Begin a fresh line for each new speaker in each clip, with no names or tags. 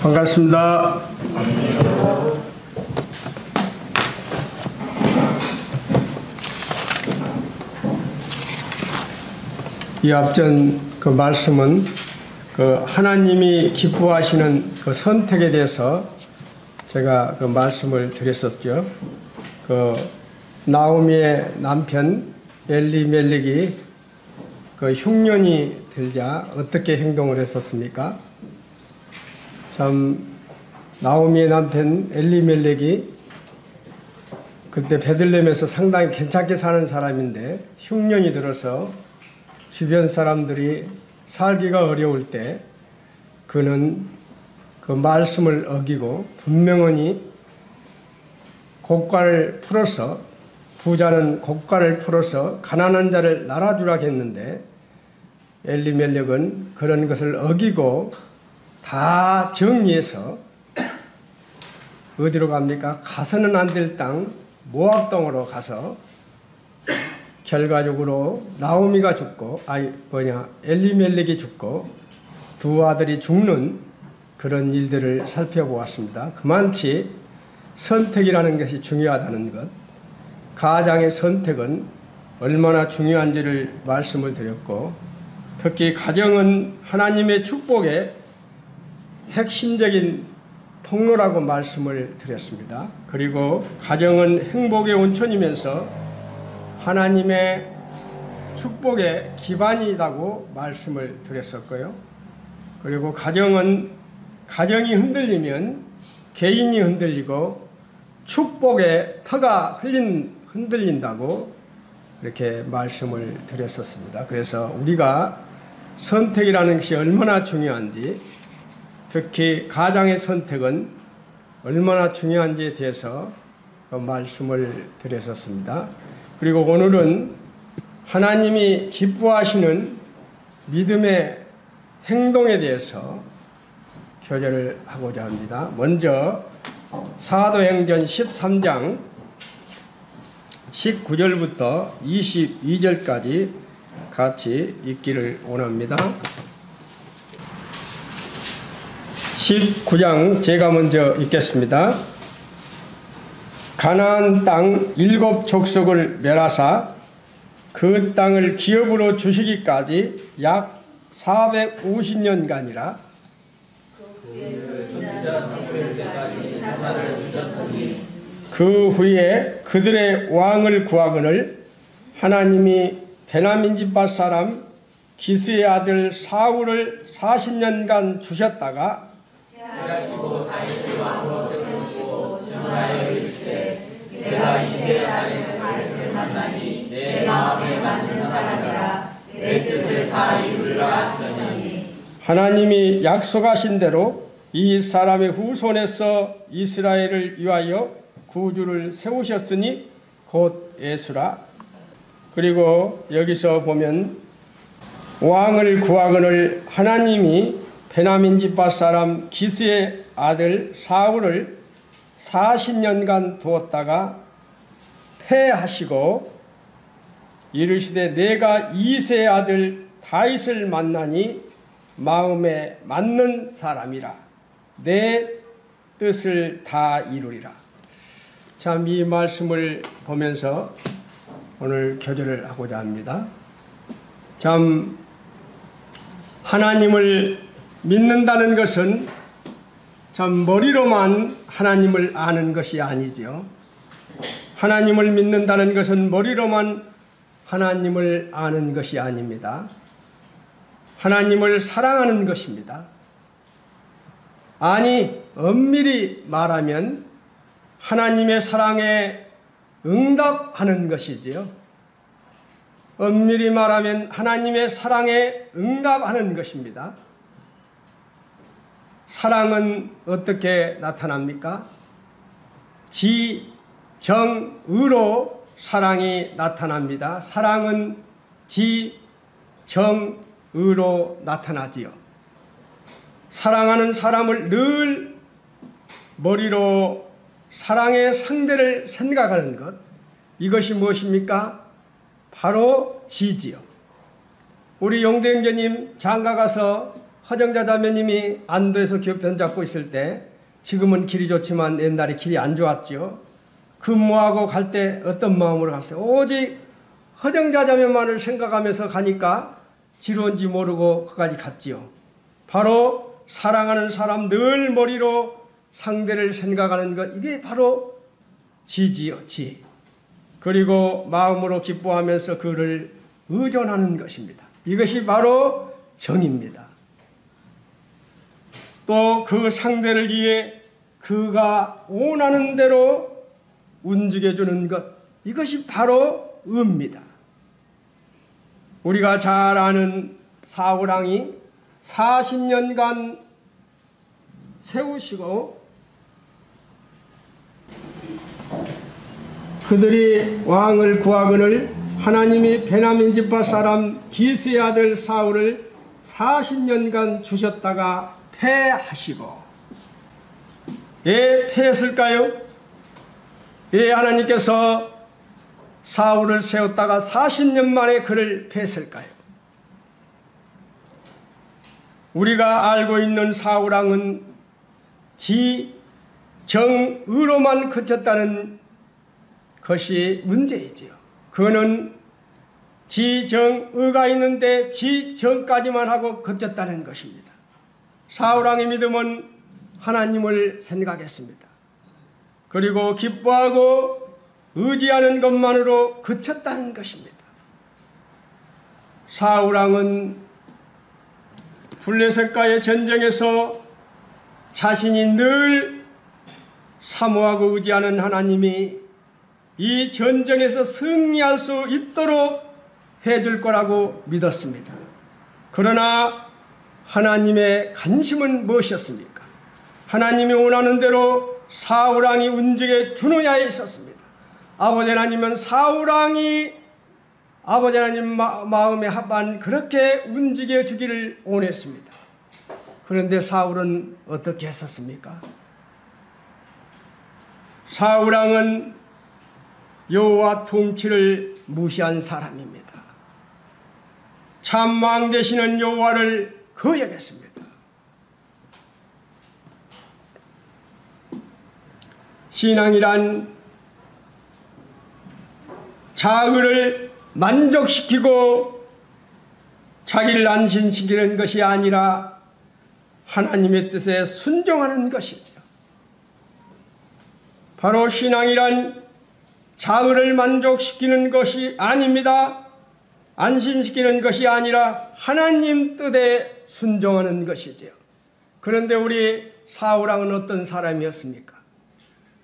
반갑습니다. 이 앞전 그 말씀은 그 하나님이 기뻐하시는 그 선택에 대해서 제가 그 말씀을 드렸었죠. 그 나오미의 남편 엘리멜렉이 그 흉년이 들자 어떻게 행동을 했었습니까? 참 나오미의 남편 엘리멜렉이 그때 베들레헴에서 상당히 괜찮게 사는 사람인데 흉년이 들어서 주변 사람들이 살기가 어려울 때 그는 그 말씀을 어기고 분명히 고가를 풀어서 부자는 고가를 풀어서 가난한 자를 날아주라 했는데 엘리멜렉은 그런 것을 어기고 다 정리해서 어디로 갑니까? 가서는 안 될 땅 모압 땅으로 가서 결과적으로 나오미가 죽고 엘리멜렉이 죽고 두 아들이 죽는 그런 일들을 살펴보았습니다. 그만치 선택이라는 것이 중요하다는 것, 가장의 선택은 얼마나 중요한지를 말씀을 드렸고, 특히 가정은 하나님의 축복의 핵심적인 통로라고 말씀을 드렸습니다. 그리고 가정은 행복의 온천이면서 하나님의 축복의 기반이라고 말씀을 드렸었고요. 그리고 가정이 흔들리면 개인이 흔들리고 축복의 터가 흔들린다고 이렇게 말씀을 드렸었습니다. 그래서 우리가 선택이라는 것이 얼마나 중요한지, 특히 가장의 선택은 얼마나 중요한지에 대해서 말씀을 드렸었습니다. 그리고 오늘은 하나님이 기뻐하시는 믿음의 행동에 대해서 교제를 하고자 합니다. 먼저 사도행전 13장 19절부터 22절까지 같이 읽기를 원합니다. 19장 제가 먼저 읽겠습니다. 가나안 땅 7 족속을 멸하사 그 땅을 기업으로 주시기까지 약 450년간이라 그 후에 그들의 왕을 구하거늘 하나님이 베냐민 집밭 사람 기스의 아들 사울을 40년간 주셨다가 내가 이스라엘 아들 다윗을 만나니 내 마음에 맞는 사람이라 내 뜻을 다 이루리라 하시더니 하나님이 약속하신 대로 이 사람의 후손에서 이스라엘을 위하여 구주를 세우셨으니 곧 예수라. 그리고 여기서 보면 왕을 구하거늘 하나님이 베냐민 집밭 사람 기스의 아들 사울을 40년간 두었다가 패하시고 이르시되 내가 이새의 아들 다윗을 만나니 마음에 맞는 사람이라 내 뜻을 다 이루리라. 참 이 말씀을 보면서 오늘 교제를 하고자 합니다. 참 하나님을 믿는다는 것은 참 머리로만 하나님을 아는 것이 아니죠. 하나님을 믿는다는 것은 머리로만 하나님을 아는 것이 아닙니다. 하나님을 사랑하는 것입니다. 아니, 엄밀히 말하면 하나님의 사랑에 응답하는 것이지요. 엄밀히 말하면 하나님의 사랑에 응답하는 것입니다. 사랑은 어떻게 나타납니까? 지정의로 사랑이 나타납니다. 사랑은 지정의로 나타나지요. 사랑하는 사람을 늘 머리로 사랑의 상대를 생각하는 것, 이것이 무엇입니까? 바로 지지요. 우리 용대형제님 장가 가서 허정자 자매님이 안도에서 교편 잡고 있을 때, 지금은 길이 좋지만 옛날에 길이 안 좋았죠. 근무하고 갈 때 어떤 마음으로 갔어요? 오직 허정자 자매만을 생각하면서 가니까 지루한지 모르고 거기까지 갔지요. 바로 사랑하는 사람 늘 머리로 상대를 생각하는 것, 이게 바로 지지요, 지. 그리고 마음으로 기뻐하면서 그를 의존하는 것입니다. 이것이 바로 정입니다. 또 그 상대를 위해 그가 원하는 대로 움직여주는 것, 이것이 바로 의입니다. 우리가 잘 아는 사울왕이 40년간 세우시고 그들이 왕을 구하거늘 하나님이 베냐민 지파 사람 기스의 아들 사울을 40년간 주셨다가 패하시고, 왜 패했을까요? 왜 하나님께서 사울을 세웠다가 40년 만에 그를 패했을까요? 우리가 알고 있는 사울왕은 지 정의로만 그쳤다는 것이 문제이지요. 그는 지 정의가 있는데 지 정까지만 하고 그쳤다는 것입니다. 사울왕의 믿음은 하나님을 생각했습니다. 그리고 기뻐하고 의지하는 것만으로 그쳤다는 것입니다. 사울왕은 블레셋과의 전쟁에서 자신이 늘 사모하고 의지하는 하나님이 이 전쟁에서 승리할 수 있도록 해줄 거라고 믿었습니다. 그러나 하나님의 관심은 무엇이었습니까? 하나님이 원하는 대로 사울왕이 움직여 주느냐에 있었습니다. 아버지 하나님은 사울왕이 아버지 하나님 마음에 합한 그렇게 움직여 주기를 원했습니다. 그런데 사울은 어떻게 했었습니까? 사울왕은 여호와 통치를 무시한 사람입니다. 참 왕 되시는 여호와를 거역했습니다. 신앙이란 자의를 만족시키고 자기를 안심시키는 것이 아니라 하나님의 뜻에 순종하는 것이죠. 바로 신앙이란 자의를 만족시키는 것이 아닙니다. 안심시키는 것이 아니라 하나님 뜻에 순종하는 것이죠. 그런데 우리 사울왕은 어떤 사람이었습니까?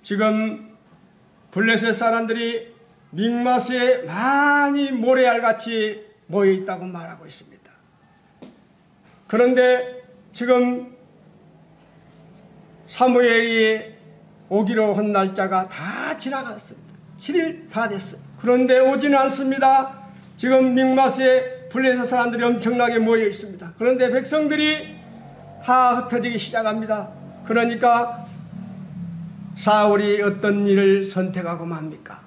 지금 블레셋 사람들이 믹마스에 많이 모래알같이 모여 있다고 말하고 있습니다. 그런데 지금 사무엘이 오기로 한 날짜가 다 지나갔습니다. 7일 다 됐어요. 그런데 오지는 않습니다. 지금 믹마스에 블레셋 사람들이 엄청나게 모여 있습니다. 그런데 백성들이 다 흩어지기 시작합니다. 그러니까 사울이 어떤 일을 선택하고 맙니까?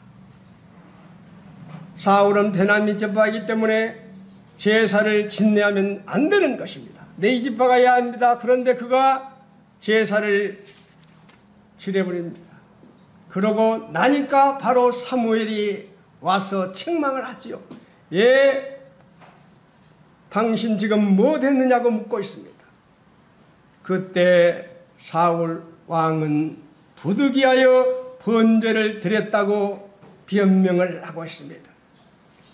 사울은 베냐민 지파이기 때문에 제사를 진내하면 안 되는 것입니다. 네 지파가 해야 합니다. 그런데 그가 제사를 지내버립니다. 그러고 나니까 바로 사무엘이 와서 책망을 하지요. 예, 당신 지금 뭐 됐느냐고 묻고 있습니다. 그때 사울 왕은 부득이하여 번제를 드렸다고 변명을 하고 있습니다.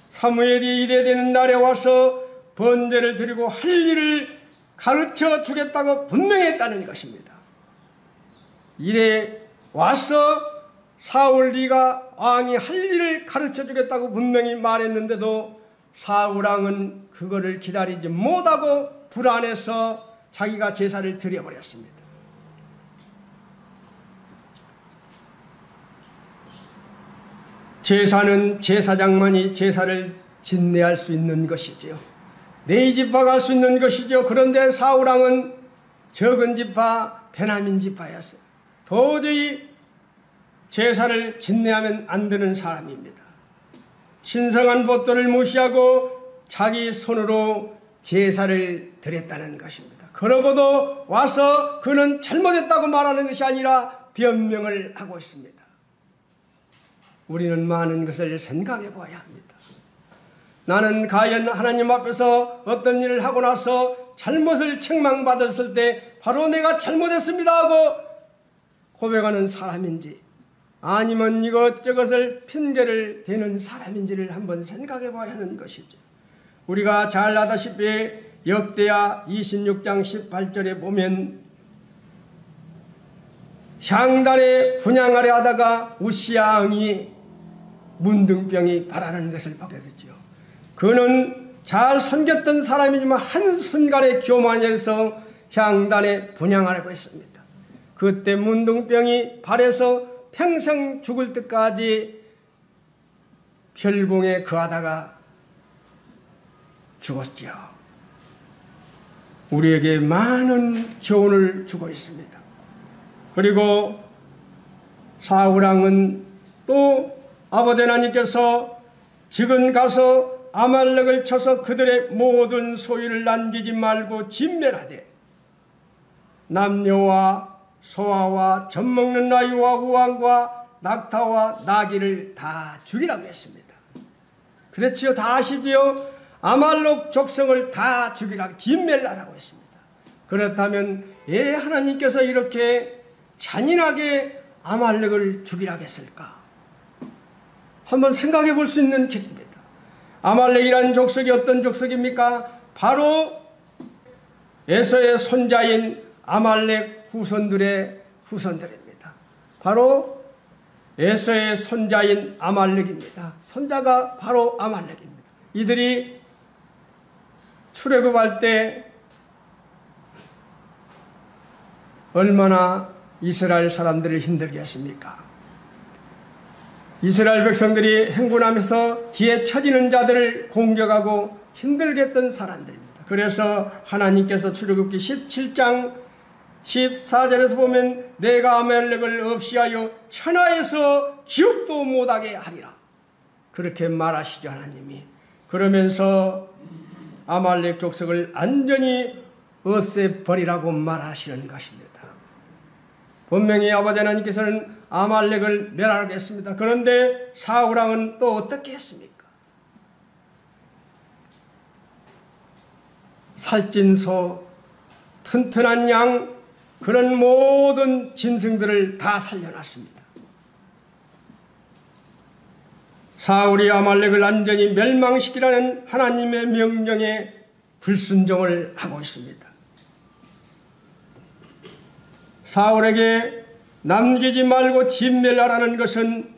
사무엘이 이래 되는 날에 와서 번제를 드리고 할 일을 가르쳐 주겠다고 분명했다는 것입니다. 이래 와서 사울 네가 왕이 할 일을 가르쳐 주겠다고 분명히 말했는데도 사울왕은 그거를 기다리지 못하고 불안해서 자기가 제사를 드려버렸습니다. 제사는 제사장만이 제사를 진내할 수 있는 것이지요. 네 지파가 할 수 있는 것이죠. 그런데 사울왕은 적은 지파 베냐민 지파였어요. 도저히 제사를 진내하면 안 되는 사람입니다. 신성한 법도를 무시하고 자기 손으로 제사를 드렸다는 것입니다. 그러고도 와서 그는 잘못했다고 말하는 것이 아니라 변명을 하고 있습니다. 우리는 많은 것을 생각해 봐야 합니다. 나는 과연 하나님 앞에서 어떤 일을 하고 나서 잘못을 책망받았을 때 바로 내가 잘못했습니다 하고 고백하는 사람인지, 아니면 이것저것을 핑계를 대는 사람인지를 한번 생각해 봐야 하는 것이죠. 우리가 잘 아다시피 역대하 26장 18절에 보면 향단에 분향하려 하다가 우시야 왕이 문둥병이 발하는 것을 보게 되죠. 그는 잘 섬겼던 사람이지만 한순간에 교만해서 향단에 분향하려고 했습니다. 그때 문둥병이 발해서 평생 죽을 때까지 별궁에 거하다가 죽었죠. 우리에게 많은 교훈을 주고 있습니다. 그리고 사울왕은 또 아버지 하나님께서 지금 가서 아말렉을 쳐서 그들의 모든 소유를 남기지 말고 진멸하되 남녀와 소아와 젖먹는 아이와 우왕과 낙타와 나귀를 다 죽이라고 했습니다. 그렇지요? 다 아시지요? 아말렉 족속을 다 죽이라고, 진멸하라고 했습니다. 그렇다면 왜 하나님께서 이렇게 잔인하게 아말렉을 죽이라고 했을까? 한번 생각해 볼 수 있는 길입니다. 아말렉이라는 족속이 어떤 족속입니까? 바로 에서의 손자인 아말렉 후손들의 후손들입니다. 바로 에서의 손자인 아말렉입니다. 손자가 바로 아말렉입니다. 이들이 출애굽할 때 얼마나 이스라엘 사람들을 힘들게 했습니까? 이스라엘 백성들이 행군하면서 뒤에 처지는 자들을 공격하고 힘들게 했던 사람들입니다. 그래서 하나님께서 출애굽기 17장 14절에서 보면 내가 아말렉을 없이하여 천하에서 기억도 못하게 하리라, 그렇게 말하시죠. 하나님이. 그러면서 아말렉 족속을 완전히 없애버리라고 말하시는 것입니다. 분명히 아버지 하나님께서는 아말렉을 멸하라고 했습니다. 그런데 사울왕은 또 어떻게 했습니까? 살찐 소, 튼튼한 양, 그런 모든 짐승들을 다 살려놨습니다. 사울이 아말렉을 완전히 멸망시키라는 하나님의 명령에 불순종을 하고 있습니다. 사울에게 남기지 말고 진멸하라는 것은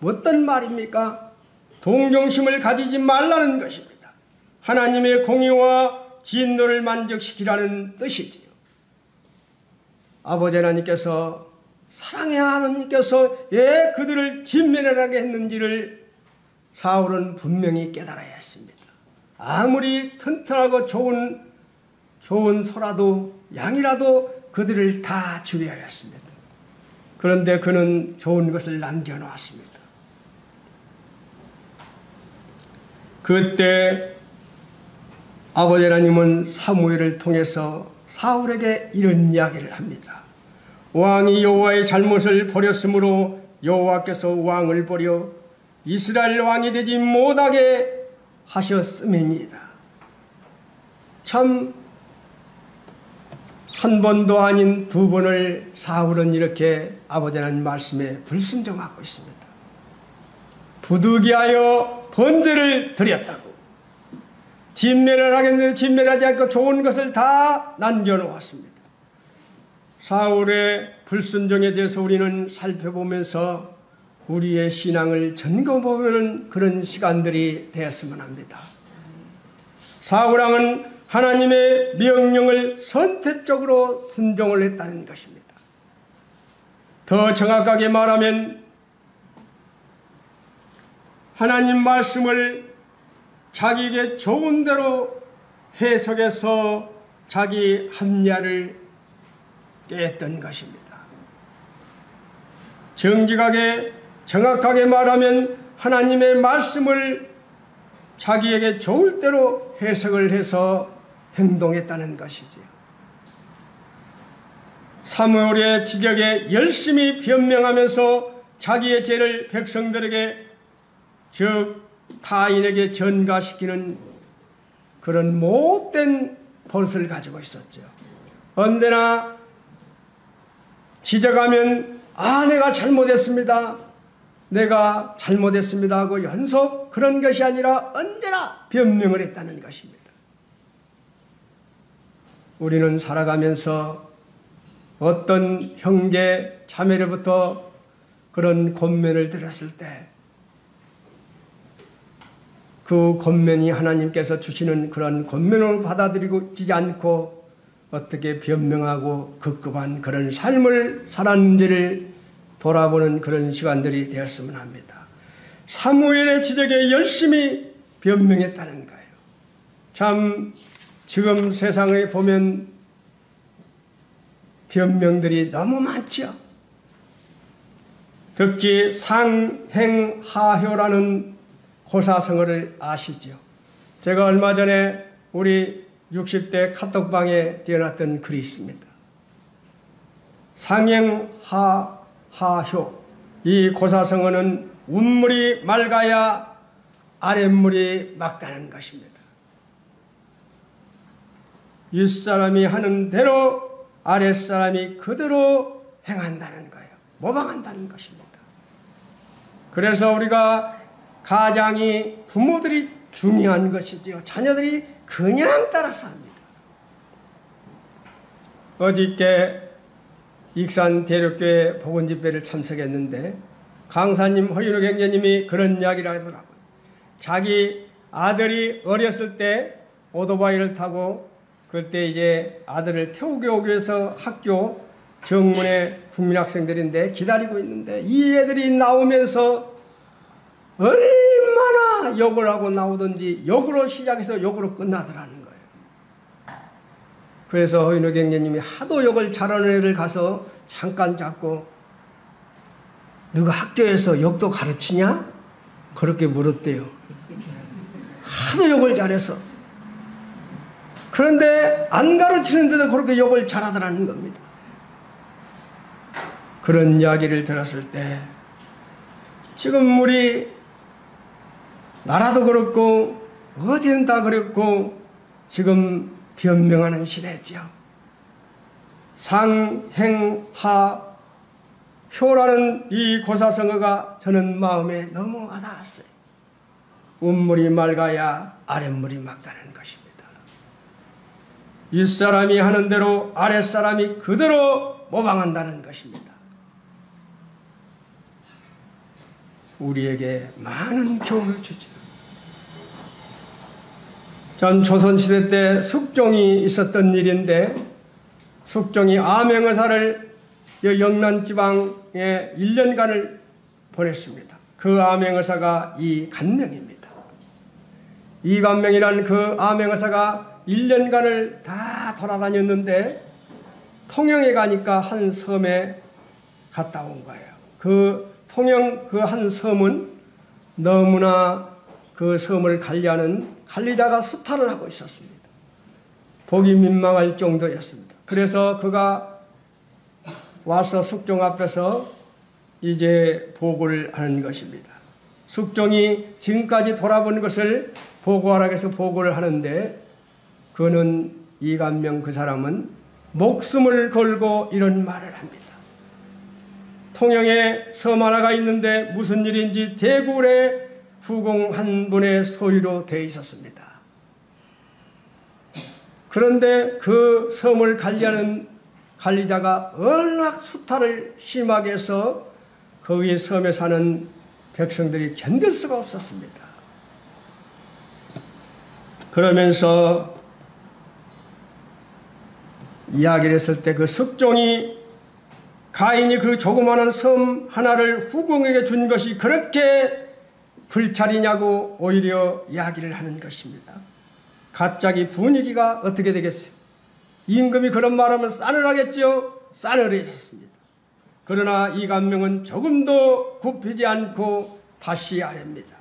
어떤 말입니까? 동정심을 가지지 말라는 것입니다. 하나님의 공의와 진노를 만족시키라는 뜻이지요. 아버지 하나님께서, 사랑의 하나님께서 왜 그들을 진멸하게 했는지를 사울은 분명히 깨달아야 했습니다. 아무리 튼튼하고 좋은 소라도 양이라도 그들을 다 죽여야 했습니다. 그런데 그는 좋은 것을 남겨놓았습니다. 그때 아버지 하나님은 사무엘을 통해서 사울에게 이런 이야기를 합니다. 왕이 여호와의 잘못을 버렸으므로 여호와께서 왕을 버려 이스라엘 왕이 되지 못하게 하셨음이니이다. 참, 한 번도 아닌 두 번을 사울은 이렇게 아버지 하나님 말씀에 불순종하고 있습니다. 부득이하여 번제를 드렸다고, 진멸을 하겠는데 진멸하지 않고 좋은 것을 다 남겨놓았습니다. 사울의 불순종에 대해서 우리는 살펴보면서 우리의 신앙을 점검해보는 그런 시간들이 되었으면 합니다. 사울왕은 하나님의 명령을 선택적으로 순종을 했다는 것입니다. 더 정확하게 말하면 하나님 말씀을 자기에게 좋은 대로 해석해서 자기 합리화를 깼던 것입니다. 정직하게 정확하게 말하면 하나님의 말씀을 자기에게 좋을 대로 해석을 해서 행동했다는 것이지요. 사무엘의 지적에 열심히 변명하면서 자기의 죄를 백성들에게 즉 타인에게 전가시키는 그런 못된 버릇을 가지고 있었죠. 언제나 지적하면 내가 잘못했습니다. 내가 잘못했습니다 하고 연속 그런 것이 아니라 언제나 변명을 했다는 것입니다. 우리는 살아가면서 어떤 형제 자매로부터 그런 권면을 들었을 때 그 권면이 하나님께서 주시는 그런 권면을 받아들이지 않고 어떻게 변명하고 급급한 그런 삶을 살았는지를 돌아보는 그런 시간들이 되었으면 합니다. 사무엘의 지적에 열심히 변명했다는 거예요. 참 지금 세상에 보면 변명들이 너무 많죠. 특히 상행하효라는 고사성어를 아시죠? 제가 얼마 전에 우리 60대 카톡방에 띄워놨던 글이 있습니다. 상행하효, 이 고사성어는 윗물이 맑아야 아랫물이 맑다는 것입니다. 윗사람이 하는 대로 아랫사람이 그대로 행한다는 거예요. 모방한다는 것입니다. 그래서 우리가 가장이 부모들이 중요한 것이지요. 자녀들이 그냥 따라서 합니다. 어저께 익산 대륙교회 복음집회를 참석했는데 강사님 허윤욱 형제님이 그런 이야기를 하더라고요. 자기 아들이 어렸을 때 오토바이를 타고 그때 이제 아들을 태우게 오기 위해서 학교 정문에 국민학생들인데 기다리고 있는데 이 애들이 나오면서 얼마나 욕을 하고 나오든지 욕으로 시작해서 욕으로 끝나더라는 거예요. 그래서 허인욱 형제님이 하도 욕을 잘하는 애를 가서 잠깐 잡고 너가 학교에서 욕도 가르치냐? 그렇게 물었대요. 하도 욕을 잘해서. 그런데 안 가르치는데도 그렇게 욕을 잘하더라는 겁니다. 그런 이야기를 들었을 때 지금 우리 나라도 그렇고 어디는 다 그렇고 지금 변명하는 시대죠. 상행하효라는 이 고사성어가 저는 마음에 너무 와닿았어요. 윗물이 맑아야 아랫물이 맑다는 것입니다. 윗사람이 하는 대로 아랫사람이 그대로 모방한다는 것입니다. 우리에게 많은 교훈을 주죠. 전 조선시대 때 숙종이 있었던 일인데 숙종이 암행의사를 영남지방에 1년간을 보냈습니다. 그 암행의사가 이간명입니다. 이간명이라는 그 암행의사가 1년간을 다 돌아다녔는데 통영에 가니까 한 섬에 갔다 온 거예요. 그 통영 그 한 섬은 너무나 그 섬을 관리하는 관리자가 수탈을 하고 있었습니다. 보기 민망할 정도였습니다. 그래서 그가 와서 숙종 앞에서 이제 보고를 하는 것입니다. 숙종이 지금까지 돌아본 것을 보고하라고 해서 보고를 하는데 그는 이간명 그 사람은 목숨을 걸고 이런 말을 합니다. 통영에 섬 하나가 있는데 무슨 일인지 대굴에 후공 한 분의 소유로 되어 있었습니다. 그런데 그 섬을 관리하는 관리자가 워낙 수탈을 심하게 해서 거기 섬에 사는 백성들이 견딜 수가 없었습니다. 그러면서 이야기를 했을 때 그 숙종이 가인이 그 조그마한 섬 하나를 후공에게 준 것이 그렇게 불찰이냐고 오히려 이야기를 하는 것입니다. 갑자기 분위기가 어떻게 되겠어요? 임금이 그런 말하면 싸늘하겠죠? 싸늘했습니다. 그러나 이간명은 조금도 굽히지 않고 다시 아뢰입니다.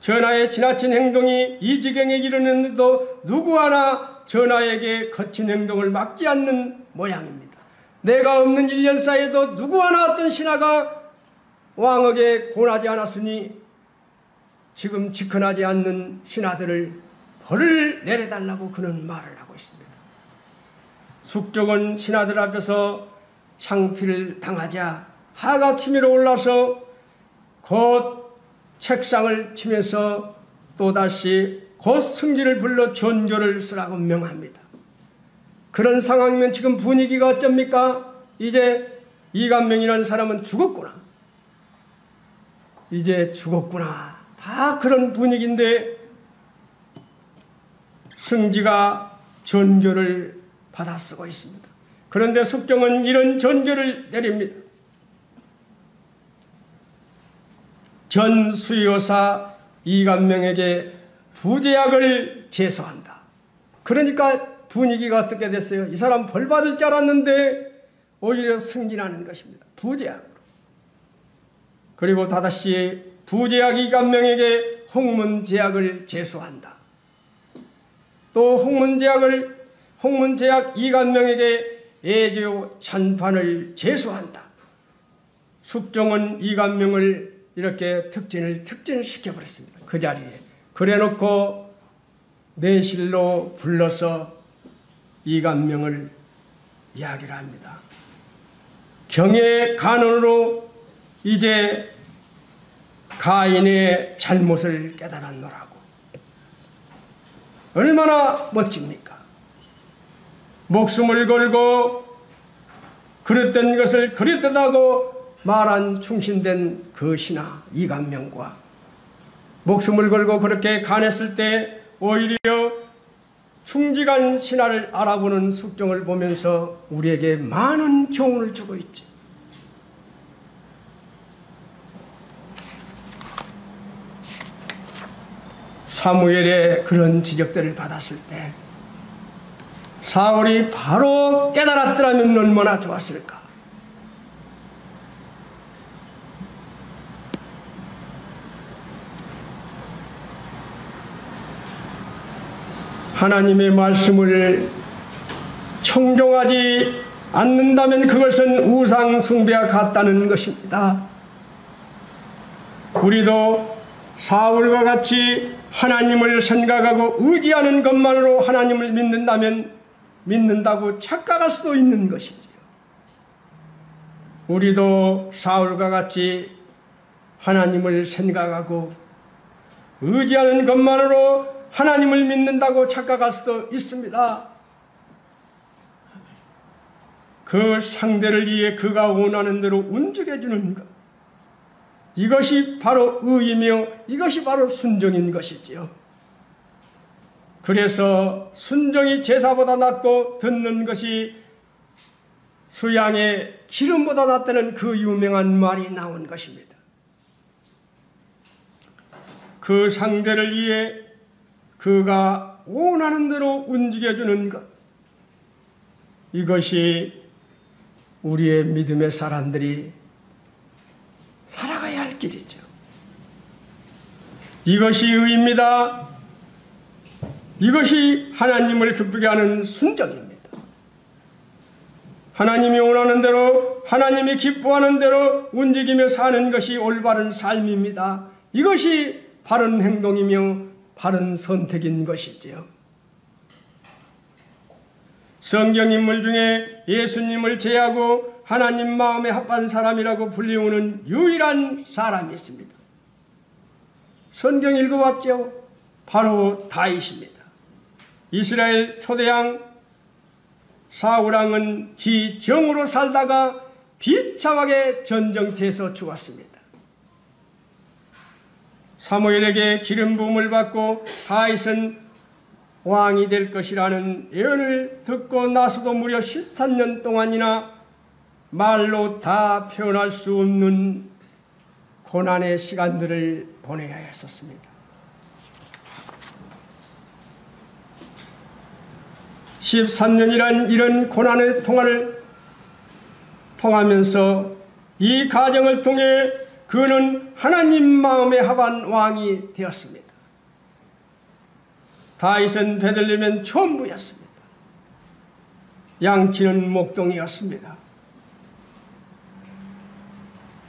전하의 지나친 행동이 이 지경에 이르는데도 누구 하나 전하에게 거친 행동을 막지 않는 모양입니다. 내가 없는 1년 사이에도 누구 하나 어떤 신하가 왕에게 고하지 않았으니 지금 지켜나지 않는 신하들을 벌을 내려달라고 그는 말을 하고 있습니다. 숙종은 신하들 앞에서 창피를 당하자 하가 치밀어 올라서 곧 책상을 치면서 또다시 곧 승기를 불러 전교를 쓰라고 명합니다. 그런 상황이면 지금 분위기가 어쩝니까? 이제 이간명이라는 사람은 죽었구나. 이제 죽었구나. 다 그런 분위기인데 승지가 전교를 받아 쓰고 있습니다. 그런데 숙종은 이런 전교를 내립니다. 전 수의호사 이간명에게 부제약을 제소한다. 그러니까 분위기가 어떻게 됐어요? 이 사람 벌 받을 줄 알았는데 오히려 승진하는 것입니다. 부제약으로. 그리고 다다시 부제약 이간명에게 홍문제약을 제소한다. 또 홍문제약 이간명에게 애조 찬판을 제소한다. 숙종은 이간명을 이렇게 특진시켜버렸습니다. 그 자리에. 그래놓고 내실로 불러서 이간명을 이야기를 합니다. 경의 간언으로 이제 가인의 잘못을 깨달았노라고. 얼마나 멋집니까? 목숨을 걸고 그릇된 것을 그릇되다고 말한 충신된 그 신하 이간명과 목숨을 걸고 그렇게 간했을 때 오히려 충직한 신하를 알아보는 숙종을 보면서 우리에게 많은 교훈을 주고 있지. 사무엘의 그런 지적들을 받았을 때 사울이 바로 깨달았더라면 얼마나 좋았을까. 하나님의 말씀을 청종하지 않는다면 그것은 우상 숭배와 같다는 것입니다. 우리도 사울과 같이 하나님을 생각하고 의지하는 것만으로 하나님을 믿는다고 착각할 수도 있는 것이지요. 우리도 사울과 같이 하나님을 생각하고 의지하는 것만으로 하나님을 믿는다고 착각할 수도 있습니다. 그 상대를 위해 그가 원하는 대로 움직여 주는 것, 이것이 바로 의이며 이것이 바로 순종인 것이지요. 그래서 순종이 제사보다 낫고 듣는 것이 수양의 기름보다 낫다는 그 유명한 말이 나온 것입니다. 그 상대를 위해 그가 원하는 대로 움직여주는 것, 이것이 우리의 믿음의 사람들이 살아가야 할 길이죠. 이것이 의입니다. 이것이 하나님을 기쁘게 하는 순종입니다. 하나님이 원하는 대로, 하나님이 기뻐하는 대로 움직이며 사는 것이 올바른 삶입니다. 이것이 바른 행동이며 바른 선택인 것이지요. 성경 인물 중에 예수님을 제하고 하나님 마음에 합한 사람이라고 불리우는 유일한 사람이 있습니다. 성경 읽어봤죠? 바로 다윗입니다. 이스라엘 초대왕 사울왕은 지 정으로 살다가 비참하게 전쟁터에서 죽었습니다. 사무엘에게 기름 부음을 받고 다윗은 왕이 될 것이라는 예언을 듣고 나서도 무려 13년 동안이나 말로 다 표현할 수 없는 고난의 시간들을 보내야 했었습니다. 13년이란 이런 고난의 통화를 통하면서 이 과정을 통해 그는 하나님 마음에 합한 왕이 되었습니다. 다윗은 베들레헴은 전부였습니다. 양치는 목동이었습니다.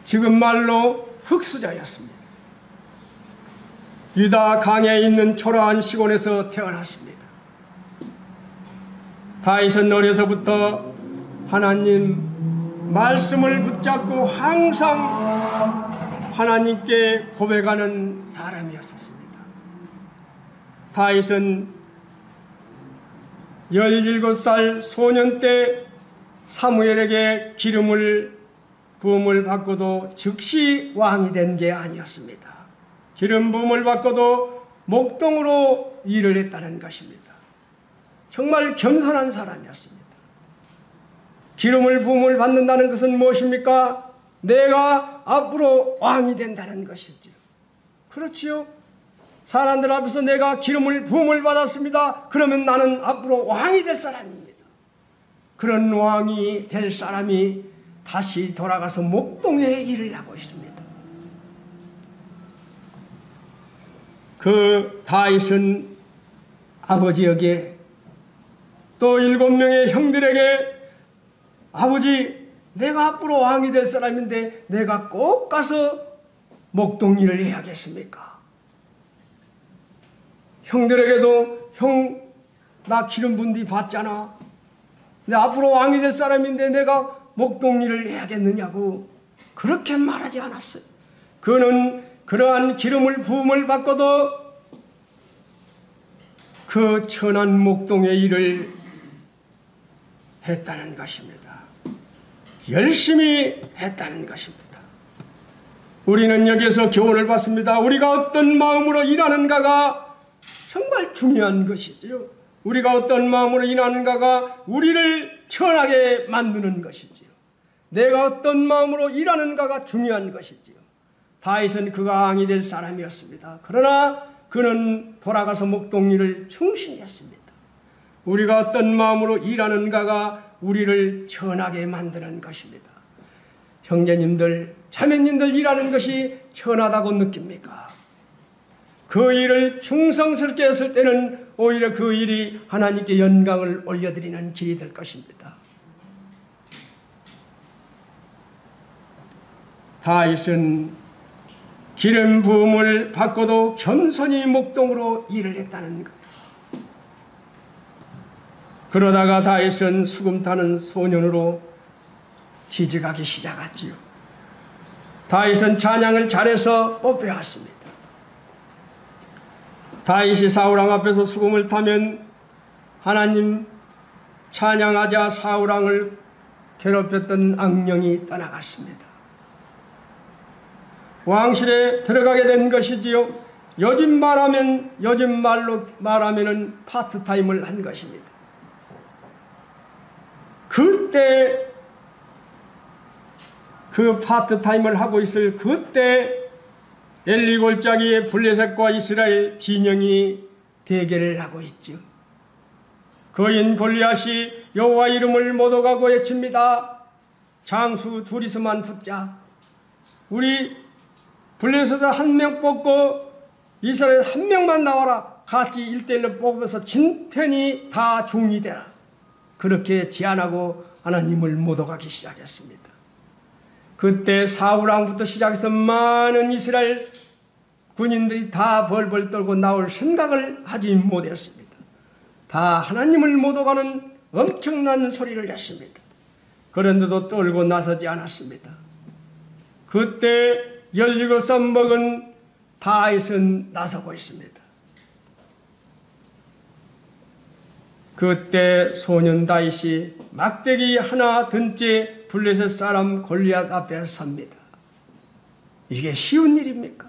지금 말로 흙수자였습니다. 유다 강에 있는 초라한 시골에서 태어났습니다. 다윗은 어려서부터 하나님 말씀을 붙잡고 항상 하나님께 고백하는 사람이었습니다. 다윗은 17살 소년 때 사무엘에게 기름을 부음을 받고도 즉시 왕이 된 게 아니었습니다. 기름 부음을 받고도 목동으로 일을 했다는 것입니다. 정말 겸손한 사람이었습니다. 기름을 부음을 받는다는 것은 무엇입니까? 내가 앞으로 왕이 된다는 것이지요. 그렇지요. 사람들 앞에서 내가 기름을 부음을 받았습니다. 그러면 나는 앞으로 왕이 될 사람입니다. 그런 왕이 될 사람이 다시 돌아가서 목동에 일을 하고 있습니다. 그 다윗은 아버지에게 또 7명의 형들에게 아버지, 내가 앞으로 왕이 될 사람인데 내가 꼭 가서 목동 일을 해야겠습니까? 형들에게도 형, 나 기름 부은 뒤 봤잖아. 내 앞으로 왕이 될 사람인데 내가 목동 일을 해야겠느냐고 그렇게 말하지 않았어요. 그는 그러한 기름을 부음을 받고도 그 천한 목동의 일을 했다는 것입니다. 열심히 했다는 것입니다. 우리는 여기에서 교훈을 받습니다. 우리가 어떤 마음으로 일하는가가 정말 중요한 것이지요. 우리가 어떤 마음으로 일하는가가 우리를 천하게 만드는 것이지요. 내가 어떤 마음으로 일하는가가 중요한 것이지요. 다윗은 그가 왕이 될 사람이었습니다. 그러나 그는 돌아가서 목동 일을 충실히 했습니다. 우리가 어떤 마음으로 일하는가가 우리를 천하게 만드는 것입니다. 형제님들, 자매님들 일하는 것이 천하다고 느낍니까? 그 일을 충성스럽게 했을 때는 오히려 그 일이 하나님께 영광을 올려드리는 길이 될 것입니다. 다윗은 기름 부음을 받고도 겸손히 목동으로 일을 했다는 거예요. 그러다가 다윗은 수금 타는 소년으로 취직하기 시작했지요. 다윗은 찬양을 잘해서 뽑혀왔습니다. 다윗이 사울왕 앞에서 수금을 타면 하나님 찬양하자 사울왕을 괴롭혔던 악령이 떠나갔습니다. 왕실에 들어가게 된 것이지요. 요즘 말로 말하면은 파트타임을 한 것입니다. 그때 그 파트타임을 하고 있을 그때 엘리 골짜기에 블레셋과 이스라엘 진영이 대결을 하고 있죠. 거인 골리앗이 여호와 이름을 못 오가고 외칩니다. 장수 둘이서만 붙자. 우리 블레셋 한 명 뽑고 이스라엘 한 명만 나와라. 같이 1대1로 뽑아서 진편히 다 종이 되라. 그렇게 제안하고 하나님을 못 오가기 시작했습니다. 그때 사울왕부터 시작해서 많은 이스라엘 군인들이 다 벌벌 떨고 나올 생각을 하지 못했습니다. 다 하나님을 못 오가는 엄청난 소리를 냈습니다. 그런데도 떨고 나서지 않았습니다. 그때 17살 먹은 다윗은 나서고 있습니다. 그때 소년 다윗이 막대기 하나 든 채 블레셋 사람 골리앗 앞에 섭니다. 이게 쉬운 일입니까?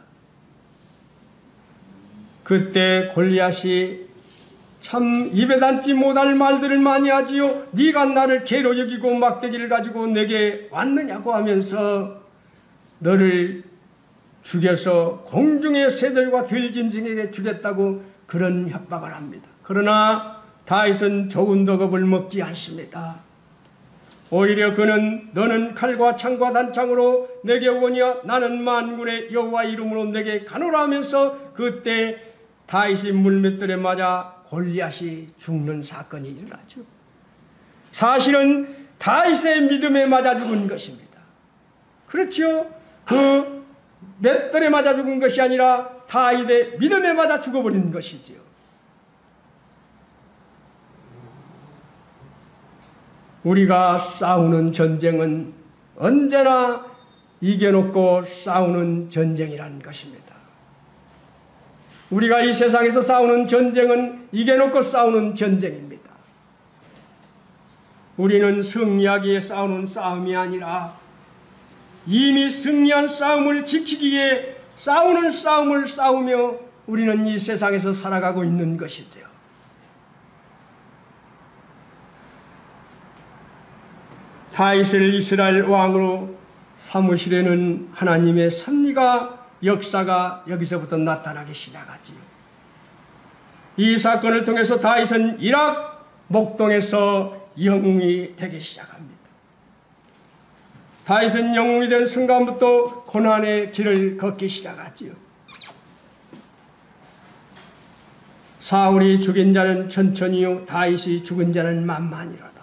그때 골리앗이 참 입에 담지 못할 말들을 많이 하지요. 네가 나를 개로 여기고 막대기를 가지고 내게 왔느냐고 하면서 너를 죽여서 공중의 새들과 들짐승에게 주겠다고 그런 협박을 합니다. 그러나 다윗은 조금도 겁을 먹지 않습니다. 오히려 그는 너는 칼과 창과 단창으로 내게 오거니와 나는 만군의 여호와 이름으로 내게 가노라 하면서 그때 다윗이 물맷돌에 맞아 골리앗이 죽는 사건이 일어나죠. 사실은 다윗의 믿음에 맞아 죽은 것입니다. 그렇죠. 그 맷돌에 맞아 죽은 것이 아니라 다윗의 믿음에 맞아 죽어버린 것이지요. 우리가 싸우는 전쟁은 언제나 이겨놓고 싸우는 전쟁이라는 것입니다. 우리가 이 세상에서 싸우는 전쟁은 이겨놓고 싸우는 전쟁입니다. 우리는 승리하기 위해 싸우는 싸움이 아니라 이미 승리한 싸움을 지키기 위해 싸우는 싸움을 싸우며 우리는 이 세상에서 살아가고 있는 것이죠. 다윗을 이스라엘 왕으로 삼으시려는 하나님의 섭리가 역사가 여기서부터 나타나기 시작하지요. 이 사건을 통해서 다윗은 이락 목동에서 영웅이 되기 시작합니다. 다윗은 영웅이 된 순간부터 고난의 길을 걷기 시작하지요. 사울이 죽인 자는 천천히요 다윗이 죽은 자는 만만이로다.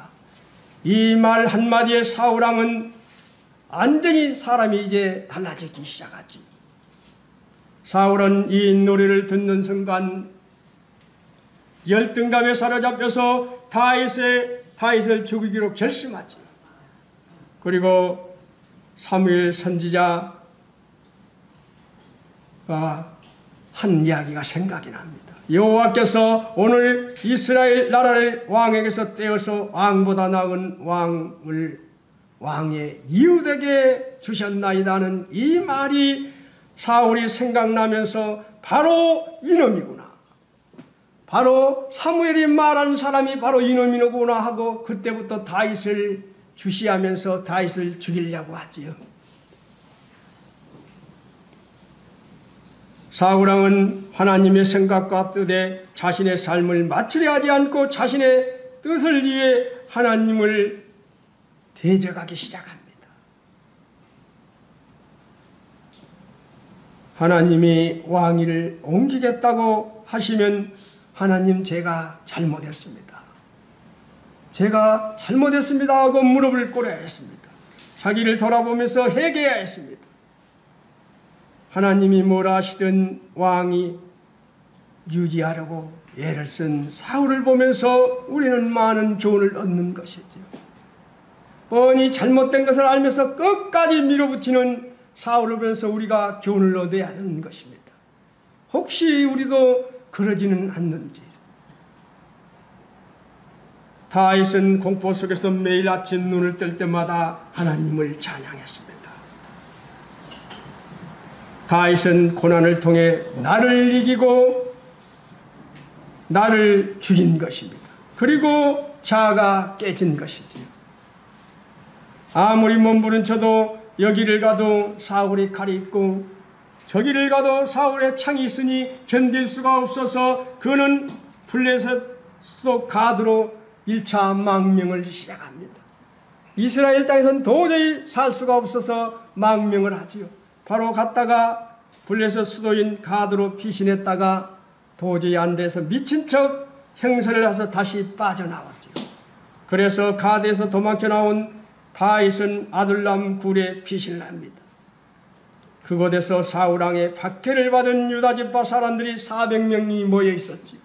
이 말 한마디에 사울왕은 완전히 사람이 이제 달라지기 시작하지. 사울은 이 노래를 듣는 순간 열등감에 사로잡혀서 다윗을 죽이기로 결심하지. 그리고 사무엘 선지자가 한 이야기가 생각이 납니다. 여호와께서 오늘 이스라엘 나라를 왕에게서 떼어서 왕보다 나은 왕의 이웃에게 주셨나이다는 이 말이 사울이 생각나면서 바로 이놈이구나. 바로 사무엘이 말한 사람이 바로 이놈이구나 하고 그때부터 다윗을 주시하면서 다윗을 죽이려고 하지요. 사울왕은 하나님의 생각과 뜻에 자신의 삶을 맞추려 하지 않고 자신의 뜻을 위해 하나님을 대적하기 시작합니다. 하나님이 왕위를 옮기겠다고 하시면 하나님 제가 잘못했습니다. 제가 잘못했습니다 하고 무릎을 꿇어야 했습니다. 자기를 돌아보면서 회개해야 했습니다. 하나님이 뭐라 하시든 왕이 유지하려고 애를 쓴 사울을 보면서 우리는 많은 교훈을 얻는 것이죠. 뻔히 잘못된 것을 알면서 끝까지 밀어붙이는 사울을 보면서 우리가 교훈을 얻어야 하는 것입니다. 혹시 우리도 그러지는 않는지. 다윗은 공포 속에서 매일 아침 눈을 뜰 때마다 하나님을 찬양했습니다. 다윗은 고난을 통해 나를 이기고 나를 죽인 것입니다. 그리고 자아가 깨진 것이지요. 아무리 몸부림쳐도 여기를 가도 사울의 칼이 있고 저기를 가도 사울의 창이 있으니 견딜 수가 없어서 그는 블레셋 수도 가드로 1차 망명을 시작합니다. 이스라엘 땅에서는 도저히 살 수가 없어서 망명을 하지요. 바로 갔다가 블레셋 수도인 가드로 피신했다가 도저히 안 돼서 미친 척 형세를 해서 다시 빠져나왔지요. 그래서 가드에서 도망쳐 나온 다윗은 아둘람 굴에 피신을 합니다. 그곳에서 사울왕의 박해를 받은 유다지파 사람들이 400명이 모여 있었지.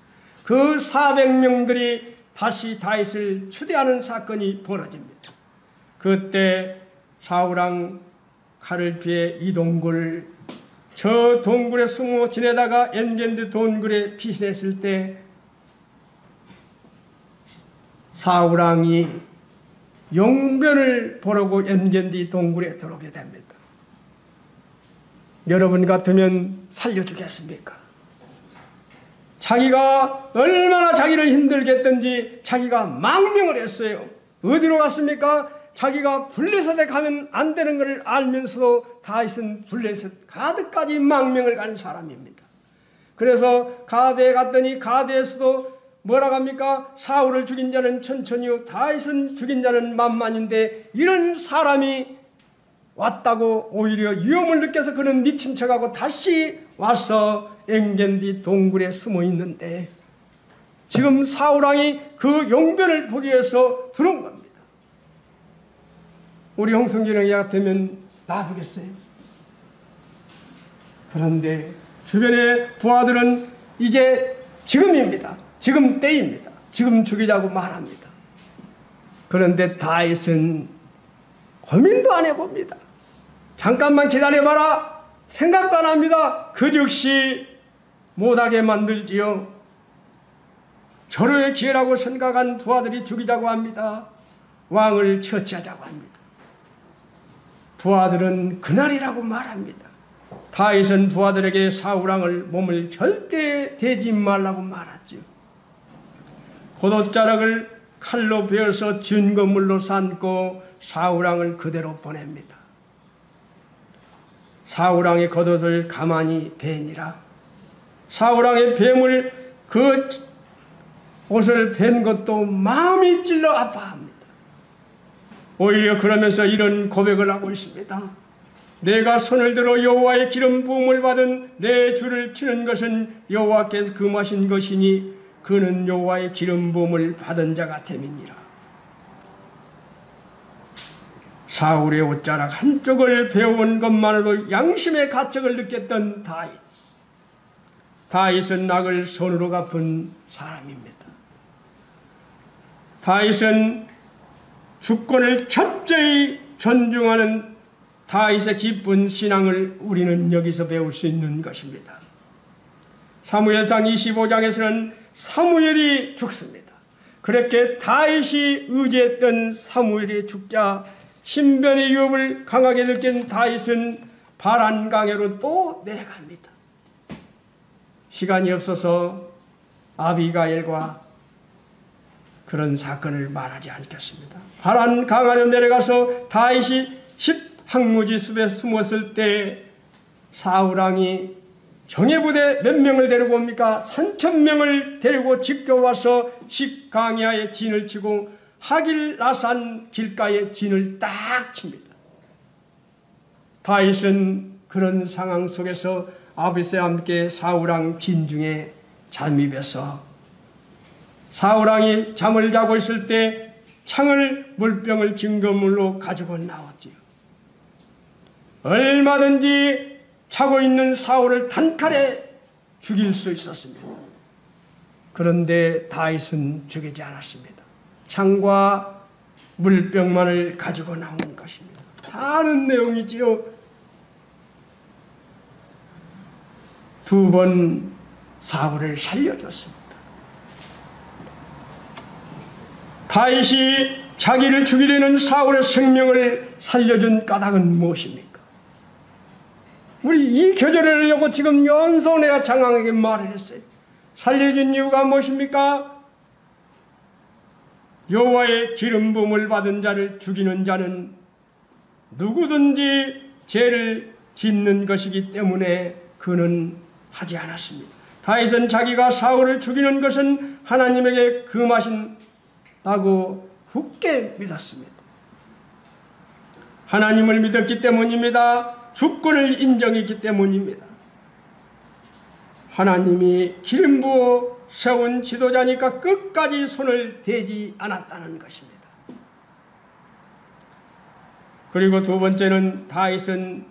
그 400명들이 다시 다윗을 추대하는 사건이 벌어집니다. 그때 사울왕 칼을 피해 이 동굴, 저 동굴에 숨어 지내다가 엔게디 동굴에 피신했을 때 사울왕이 용변을 보려고 엔게디 동굴에 들어오게 됩니다. 여러분 같으면 살려주겠습니까? 자기가 얼마나 자기를 힘들게 했든지 자기가 망명을 했어요. 어디로 갔습니까? 자기가 블레셋에 가면 안 되는 것을 알면서도 다윗은 블레셋 가드까지 망명을 간 사람입니다. 그래서 가드에 갔더니 가드에서도 뭐라고 합니까? 사울을 죽인 자는 천천히요 다윗은 죽인 자는 만만인데 이런 사람이 왔다고 오히려 위험을 느껴서 그는 미친 척하고 다시 와서 엔게디 동굴에 숨어 있는데 지금 사울왕이 그 용변을 보기 위해서 들어온 겁니다. 우리 홍성진의 같으면 놔두겠어요? 그런데 주변의 부하들은 이제 지금입니다. 지금 때입니다. 지금 죽이자고 말합니다. 그런데 다윗은 고민도 안 해봅니다. 잠깐만 기다려봐라. 생각도 안 합니다. 그 즉시 못하게 만들지요. 절호의 기회라고 생각한 부하들이 죽이자고 합니다. 왕을 처치하자고 합니다. 부하들은 그날이라고 말합니다. 다윗은 부하들에게 사울왕을 몸을 절대 대지 말라고 말하죠. 겉옷자락을 칼로 베어서 증거물로 삼고 사울왕을 그대로 보냅니다. 사울왕의 겉옷을 가만히 베니라. 사울왕의 뱀을 그 옷을 벤 것도 마음이 찔러 아파합니다. 오히려 그러면서 이런 고백을 하고 있습니다. 내가 손을 들어 여호와의 기름 부음을 받은 내 주를 치는 것은 여호와께서 금하신 것이니 그는 여호와의 기름 부음을 받은 자가 됨이니라. 사울의 옷자락 한쪽을 베어온 것만으로 양심의 가책을 느꼈던 다윗. 다윗은 낙을 손으로 갚은 사람입니다. 다윗은 주권을 철저히 존중하는 다윗의 깊은 신앙을 우리는 여기서 배울 수 있는 것입니다. 사무엘상 25장에서는 사무엘이 죽습니다. 그렇게 다윗이 의지했던 사무엘이 죽자 신변의 위협을 강하게 느낀 다윗은 바란강해로 또 내려갑니다. 시간이 없어서 아비가일과 그런 사건을 말하지 않겠습니다. 바란강하로 내려가서 다윗이 십항무지 숲에 숨었을 때 사울왕이 정예부대 몇 명을 데리고 옵니까? 3,000명을 데리고 지켜와서 십강야에 진을 치고 하길라산 길가에 진을 딱 칩니다. 다윗은 그런 상황 속에서 아비새와 함께 사울왕 진중에 잠입해서 사울왕이 잠을 자고 있을 때 창을 물병을 증거물로 가지고 나왔지요. 얼마든지 자고 있는 사울을 단칼에 죽일 수 있었습니다. 그런데 다윗은 죽이지 않았습니다. 창과 물병만을 가지고 나온 것입니다. 다 아는 내용이지요. 두 번 사울을 살려줬습니다. 다윗이 자기를 죽이려는 사울의 생명을 살려준 까닭은 무엇입니까? 우리 이 교절을 하려고 지금 연속 내가 장황하게 말을 했어요. 살려준 이유가 무엇입니까? 여호와의 기름 부음을 받은 자를 죽이는 자는 누구든지 죄를 짓는 것이기 때문에 그는 하지 않았습니다. 다윗은 자기가 사울을 죽이는 것은 하나님에게 금하신다고 굳게 믿었습니다. 하나님을 믿었기 때문입니다. 주권을 인정했기 때문입니다. 하나님이 기름 부어 세운 지도자니까 끝까지 손을 대지 않았다는 것입니다. 그리고 두 번째는 다윗은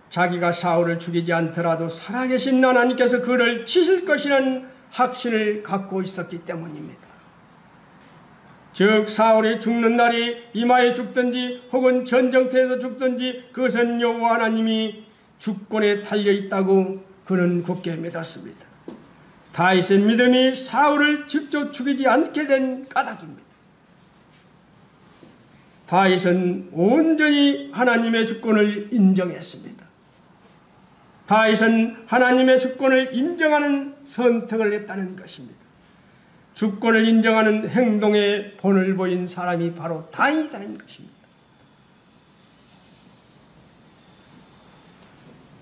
자기가 사울을 죽이지 않더라도 살아계신 하나님께서 그를 치실 것이라는 확신을 갖고 있었기 때문입니다. 즉 사울이 죽는 날이 이마에 죽든지 혹은 전쟁터에서 죽든지 그것은 여호와 하나님이 주권에 달려있다고 그는 굳게 믿었습니다. 다윗의 믿음이 사울을 직접 죽이지 않게 된 까닭입니다. 다윗은 온전히 하나님의 주권을 인정했습니다. 다윗은 하나님의 주권을 인정하는 선택을 했다는 것입니다. 주권을 인정하는 행동에 본을 보인 사람이 바로 다윗이라는 것입니다.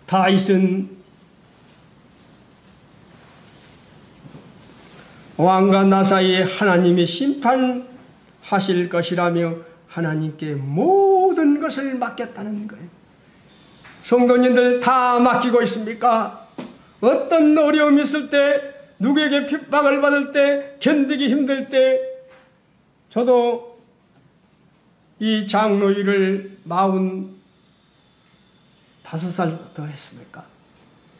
다윗은 왕과 나 사이에 하나님이 심판하실 것이라며 하나님께 모든 것을 맡겼다는 거예요. 성도님들 다 맡기고 있습니까? 어떤 어려움이 있을 때, 누구에게 핍박을 받을 때, 견디기 힘들 때, 저도 이 장로 일을 45살부터 했습니까?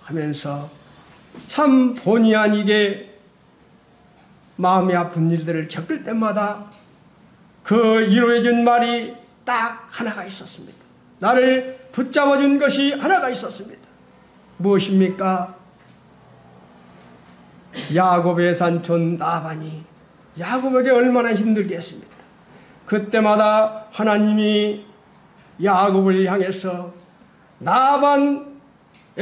하면서 참 본의 아니게 마음이 아픈 일들을 겪을 때마다 그 이루어진 말이 딱 하나가 있었습니다. 나를 붙잡아준 것이 하나가 있었습니다. 무엇입니까? 야곱의 산촌 라반이 야곱에게 얼마나 힘들게 했습니까? 그때마다 하나님이 야곱을 향해서 라반의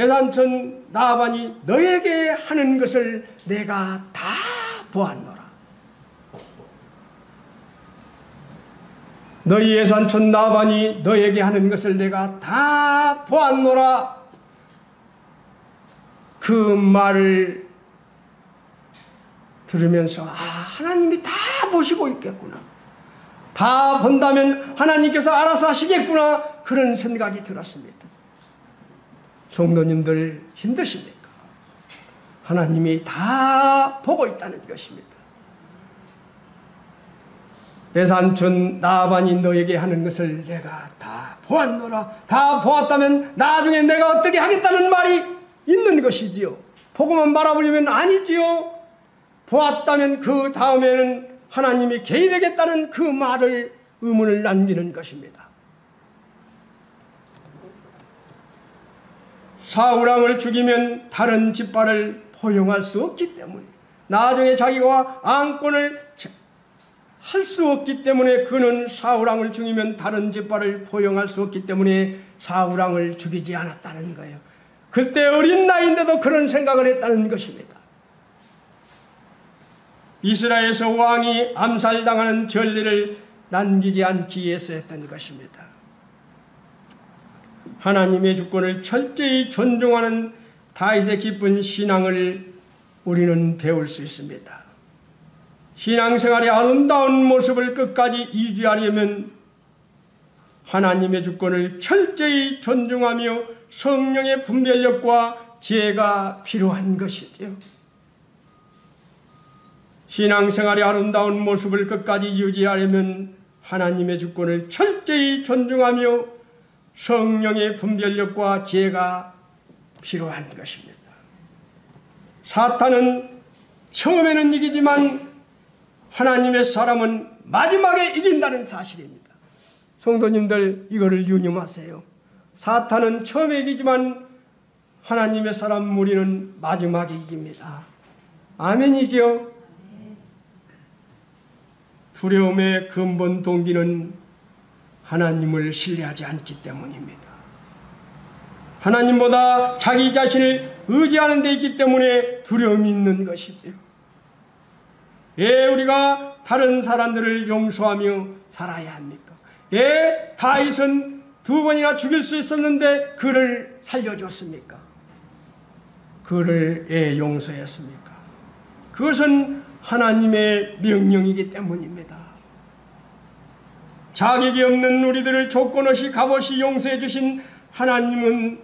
산촌 라반이 너에게 하는 것을 내가 다 보았노라. 너희의 산촌 라반이 너에게 하는 것을 내가 다 보았노라. 그 말을 들으면서 하나님이 다 보시고 있겠구나. 다 본다면 하나님께서 알아서 하시겠구나. 그런 생각이 들었습니다. 성도님들 힘드십니까? 하나님이 다 보고 있다는 것입니다. 내 삼촌 라반이 너에게 하는 것을 내가 다 보았노라. 다 보았다면 나중에 내가 어떻게 하겠다는 말이 있는 것이지요. 보고만 말아버리면 아니지요. 보았다면 그 다음에는 하나님이 개입하겠다는 그 말을 의문을 남기는 것입니다. 사울왕을 죽이면 다른 깃발을 포용할 수 없기 때문에 나중에 자기가 왕권을 할 수 없기 때문에 그는 사울왕을 죽이면 다른 깃발을 포용할 수 없기 때문에 사울왕을 죽이지 않았다는 거예요. 그때 어린 나이인데도 그런 생각을 했다는 것입니다. 이스라엘에서 왕이 암살당하는 전례를 남기지 않기 위해서 했던 것입니다. 하나님의 주권을 철저히 존중하는 다윗의 깊은 신앙을 우리는 배울 수 있습니다. 신앙생활의 아름다운 모습을 끝까지 유지하려면 하나님의 주권을 철저히 존중하며 성령의 분별력과 지혜가 필요한 것이죠. 신앙생활의 아름다운 모습을 끝까지 유지하려면 하나님의 주권을 철저히 존중하며 성령의 분별력과 지혜가 필요한 것입니다. 사탄은 처음에는 이기지만 하나님의 사람은 마지막에 이긴다는 사실입니다. 성도님들 이거를 유념하세요. 사탄은 처음에 이기지만 하나님의 사람 우리는 마지막에 이깁니다. 아멘이죠? 두려움의 근본 동기는 하나님을 신뢰하지 않기 때문입니다. 하나님보다 자기 자신을 의지하는 데 있기 때문에 두려움이 있는 것이지요. 왜 우리가 다른 사람들을 용서하며 살아야 합니까? 왜 다윗은 2번이나 죽일 수 있었는데 그를 살려줬습니까? 그를 왜 용서했습니까? 그것은 하나님의 명령이기 때문입니다. 자격이 없는 우리들을 조건 없이 값없이 용서해 주신 하나님은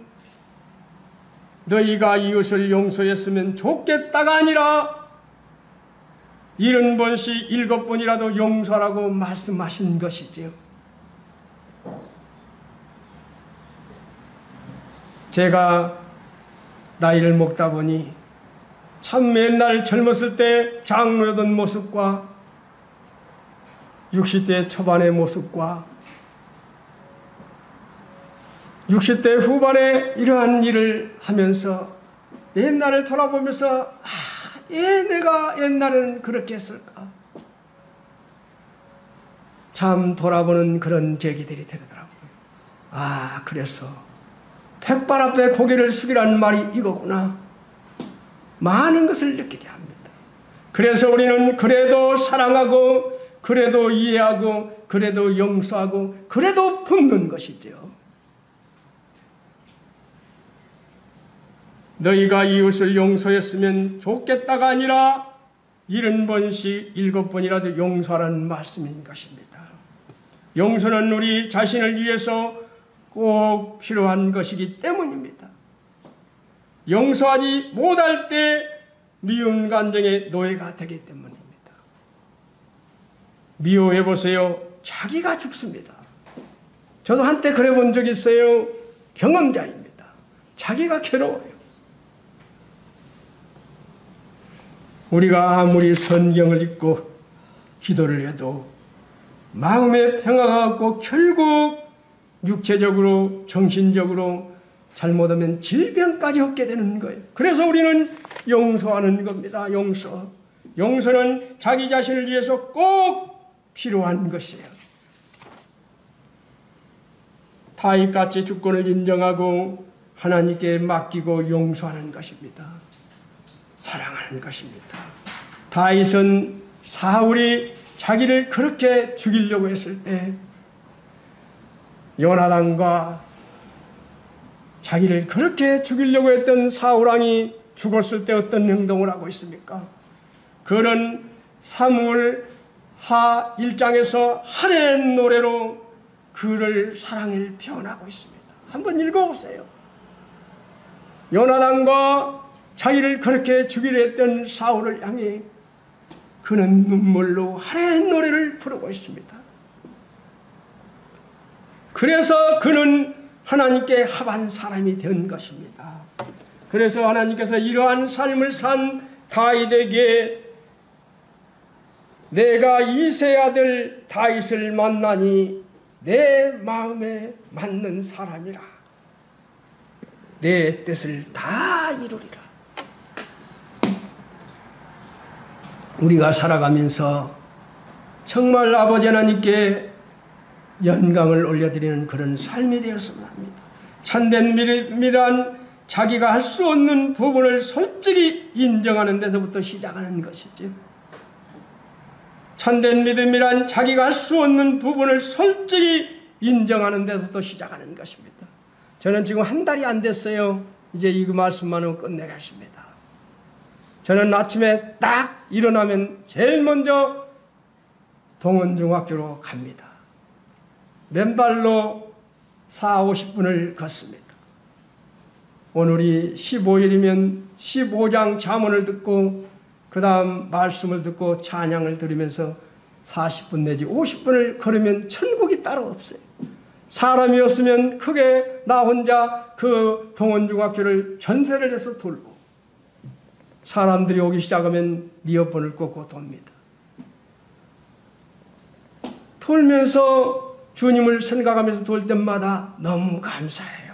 너희가 이웃을 용서했으면 좋겠다가 아니라 70번씩 7번이라도 용서하라고 말씀하신 것이지요. 제가 나이를 먹다 보니 참 맨날 젊었을 때 장로였던 모습과 60대 초반의 모습과 60대 후반에 이러한 일을 하면서 옛날을 돌아보면서 왜 내가 옛날에는 그렇게 했을까? 참 돌아보는 그런 계기들이 되더라고요. 그래서 백발 앞에 고개를 숙이라는 말이 이거구나. 많은 것을 느끼게 합니다. 그래서 우리는 그래도 사랑하고 그래도 이해하고 그래도 용서하고 그래도 품는 것이죠. 너희가 이웃을 용서했으면 좋겠다가 아니라 70번씩 7번이라도 용서하라는 말씀인 것입니다. 용서는 우리 자신을 위해서 꼭 필요한 것이기 때문입니다. 용서하지 못할 때 미운 감정의 노예가 되기 때문입니다. 미워해보세요. 자기가 죽습니다. 저도 한때 그래 본 적이 있어요. 경험자입니다. 자기가 괴로워요. 우리가 아무리 성경을 읽고 기도를 해도 마음의 평화가 없고 결국 육체적으로 정신적으로 잘못하면 질병까지 얻게 되는 거예요. 그래서 우리는 용서하는 겁니다. 용서는 자기 자신을 위해서 꼭 필요한 것이에요. 다윗같이 주권을 인정하고 하나님께 맡기고 용서하는 것입니다. 사랑하는 것입니다. 다윗은 사울이 자기를 그렇게 죽이려고 했을 때 요나단과 자기를 그렇게 죽이려고 했던 사울왕이 죽었을 때 어떤 행동을 하고 있습니까? 그는 사무엘 하 1장에서 하랜 노래로 그를 사랑을 표현하고 있습니다. 한번 읽어보세요. 요나단과 자기를 그렇게 죽이려 했던 사울을 향해 그는 눈물로 하랜 노래를 부르고 있습니다. 그래서 그는 하나님께 합한 사람이 된 것입니다. 그래서 하나님께서 이러한 삶을 산 다윗에게 내가 이새의 아들 다윗을 만나니 내 마음에 맞는 사람이라. 내 뜻을 다 이루리라. 우리가 살아가면서 정말 아버지 하나님께 영광을 올려드리는 그런 삶이 되었으면 합니다. 참된 믿음이란 자기가 할 수 없는 부분을 솔직히 인정하는 데서부터 시작하는 것이죠. 참된 믿음이란 자기가 할 수 없는 부분을 솔직히 인정하는 데서부터 시작하는 것입니다. 저는 지금 한 달이 안 됐어요. 이제 이 말씀만은 끝내겠습니다. 저는 아침에 딱 일어나면 제일 먼저 동원중학교로 갑니다. 맨발로 40-50분을 걷습니다. 오늘이 15일이면 15장 잠언을 듣고 그 다음 말씀을 듣고 찬양을 들으면서 40분 내지 50분을 걸으면 천국이 따로 없어요. 사람이 없으면 크게 나 혼자 그 동원중학교를 전세를 해서 돌고 사람들이 오기 시작하면 이어폰을 꽂고 돕니다. 돌면서 주님을 생각하면서 돌 때마다 너무 감사해요.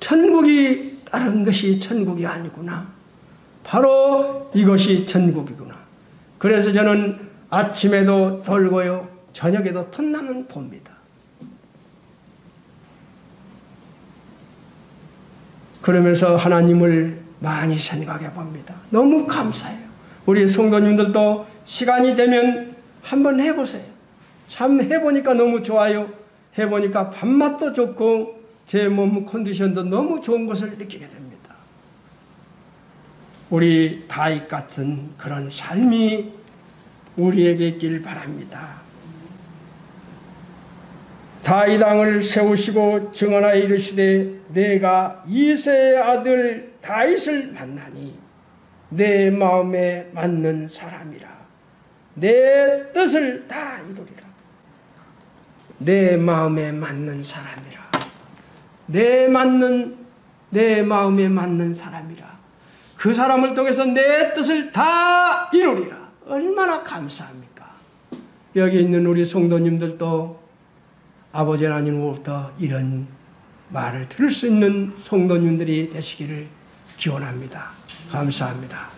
천국이 다른 것이 천국이 아니구나. 바로 이것이 천국이구나. 그래서 저는 아침에도 돌고요. 저녁에도 틈나면 돕니다. 그러면서 하나님을 많이 생각해 봅니다. 너무 감사해요. 우리 성도님들도 시간이 되면 한번 해보세요. 참 해보니까 너무 좋아요. 해보니까 밥맛도 좋고 제 몸 컨디션도 너무 좋은 것을 느끼게 됩니다. 우리 다윗 같은 그런 삶이 우리에게 있길 바랍니다. 다윗 왕을 세우시고 증언하여 이르시되 내가 이새의 아들 다윗을 만나니 내 마음에 맞는 사람이라. 내 뜻을 다 이루리라. 내 마음에 맞는 사람이라. 내 마음에 맞는 사람이라. 그 사람을 통해서 내 뜻을 다 이루리라. 얼마나 감사합니까? 여기 있는 우리 성도님들도 아버지 하나님으로부터 이런 말을 들을 수 있는 성도님들이 되시기를 기원합니다. 감사합니다.